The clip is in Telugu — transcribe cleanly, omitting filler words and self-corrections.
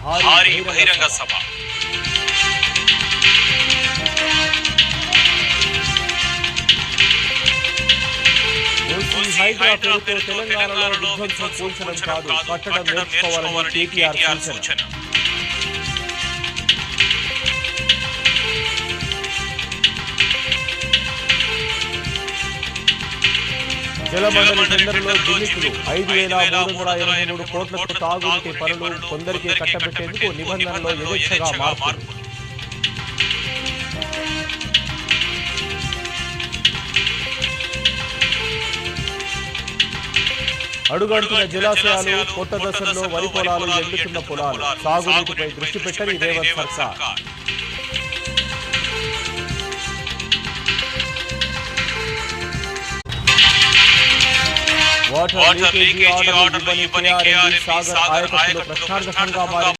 భారీ బహిరంగ సభ. హైడ్రా పేరుతో తెలంగాణలో విధ్వంసం కూల్చడం కాదు, కట్టడం నేర్చుకోవాలని కేటీఆర్ సూచన. జలమండలి టెండర్లో గిమిక్లు 5,383 కోట్లతో తాగునీటి పనులు కొందరికే కట్టబెట్టేందుకు నిబంధనలో యథేచ్ఛగా మార్పులు. అడుగంటున్న జలాశయాలు, కొత్త దశల్లో వరి పొలాలు, ఎండుతున్న పొలాలు, సాగునీటిపై దృష్టి పెట్టని రేవంత్ సర్కార్. వాటర్ లీకేజీ ఆర్డర్ ఇవ్వని కేఆర్ఎంబీ సాగర్ ఆయకట్టులో ప్రశ్నార్థకంగా మారింది.